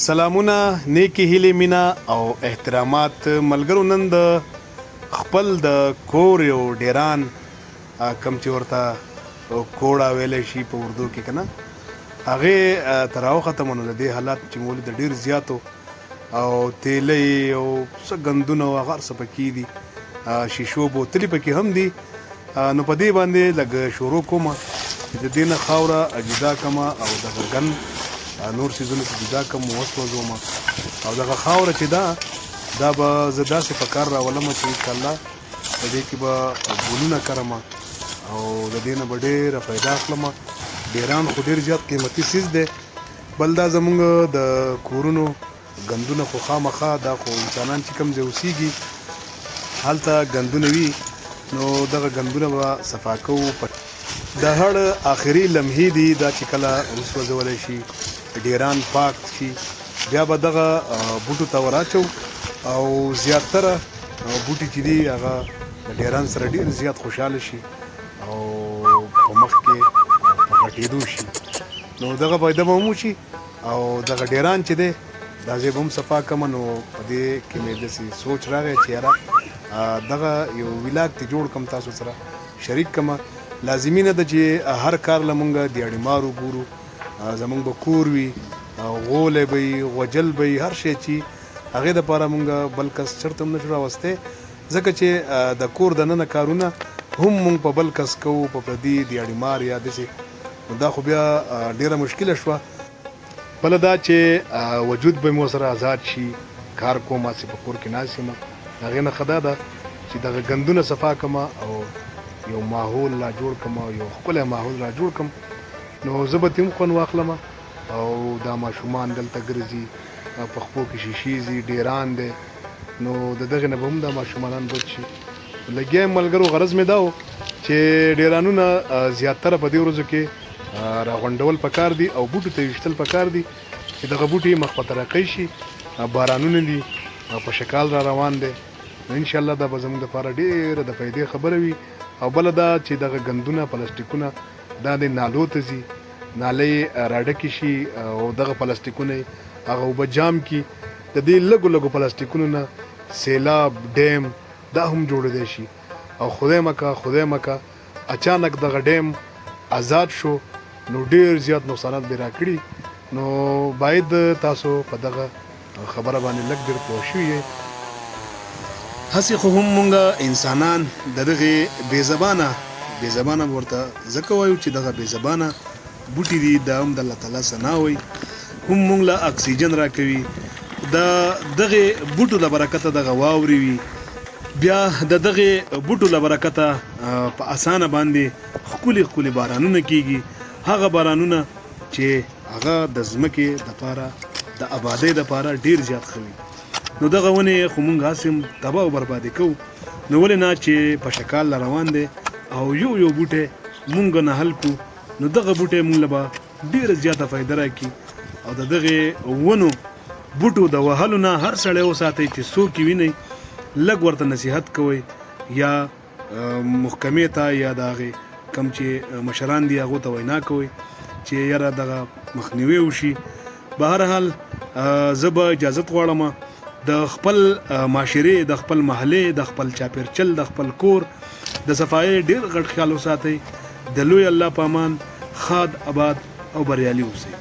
سلامونه نیکی هیلې مینا او احترامات ملګرو نن د خپل د کور یو ډیران کم چې ورته کوړه ویلی شي په اردو کې که نه هغې تر راوخته منو د دې حالات چې مو ولید ډېر زیاتو او تیلی او څه ګندونه او هغه هر څه پکې دي شیشو بوتلې پکې هم دي نو په دې باندې لږ شروع کومه چې د دې نه خاوره جدا کمه او دغه ګن نور سیزونه چې جدا کم وسوځوم او دغه خاوره چې دا به زه داسې په کار راولم چې انشاءالله په دې کې به ګلونه کرم او د دې نه به ډېره فایده اخلم ډیران خو ډېر زیات قیمتي څیز دی بل دا زمونږ د کورونو ګندونه خو خامخا دا خو انسانان چې کوم ځای اوسېږي هلته ګندونه وي نو دغه ګندونه به صفا کوو د هړ آخري لمحې دي دا چې کله وسوځولی شي ډیران پاک شي بیا به دغه بوټو ته وراچو او زیاتره بوټي چې دي هغه د ډیران سره ډېر زیات خوشحاله شي او په مخ کې په غټېدو شي نو دغه فایده به هم وشي او دغه ډیران چې دی دا ځای به هم صفا کړم نو په دې کې مې داسې سوچ راغی چې یاره دغه یو ولاګ ته جوړ کړم تاسو سره شریک کړم لازمي نه ده چې هر کار له مونږ دیاړې مارو ګورو زمونږ به کور وي غولی به وي غوجل به وي هر شی چې هغې دپاره مونږ بل کس چېرته هم نشو راوستی ځکه چې د کور دننه کارونه هم مونږ په بل کس کوو په پردي دیاړې مار یا داسې نو دا خو بیا ډېره مشکله شوه بله دا چې وجود به مې ورسره آزاد شي کار کوم هسې په کور کې ناست یم هغې نه ښه دا ده چې دغه ګندونه صفا کړم او یو ماحول را جوړ کړم او یو ښکلی ماحول را جوړ کړم نو زه به ترې هم خوند واخلم او دا ماشومان دلته ګرځي په خپو کې شیشې ځي ډیران دی نو د دغې نه به هم دا ماشومانان بچ شي لګیا یم ملګرو غرض مې دا و چې ډیرانونه زیاتره په دې ورځو کې راغونډول پکار دي او بوټو ته ویشتل پکار دي چې دغه بوټي مخ په ترقۍ شي بارانونه دي په شکال را روان دی نو انشاءالله دا به زموږ دپاره ډېره د فایدې خبره وي او بله دا چې دغه ګندونه پلاستیکونه دا د نالو ته ځي نالۍ راډکې شي او دغه پلاستیکونه هغه اوبه جام کي د دې لږو لږو پلاستیکونو نه سیلاب ډیم دا هم جوړېدی شي او خدای مکه اچانک دغه ډیم آزاد شو نو ډېر زیات نقصانات به راکړي نو باید تاسو په دغه خبره باندې لږ ډېر پوه شوي یې هسې خو هم مونږ انسانان د دغې بې زبانه ورته ځکه وایو چې دغه بې زبانه بوټي دي دا هم د الله تعالی ثنا وایي هم مونږ له اکسیجن راکوي د دغې بوټو له برکته دغه واورې وي بیا د دغې بوټو له برکته په اسانه باندې ښکلي بارانونه کیږي هغه بارانونه چې هغه د ځمکې دپاره د آبادۍ دپاره ډېر زیات ښه وي نو دغه ونې خو مونږ هسې هم تباه او بربادي کوو نو ولې نه چې په شکال له روان دی او یو بوټی مونږ نه حل کړو نو دغه بوټی مونږ له به ډېره زیاته فایده راکړي او د دغې ونو بوټو د وهلو نه هر سړی وساتئ چې څوک یې وینئ لږ ورته نصیحت کوئ یا محکمې ته یا د هغې کم چې مشران دي هغو ته وینا کوئ چې یاره دغه مخنیوی وشي به هر حال زه به اجازت غواړم د خپل معاشرې د خپل محلې د خپل چاپیرچل د خپل کور د صفایۍ ډېر غټ خیال وساتئ د لوی الله په امان ښاد آباد او بریالي اوسئ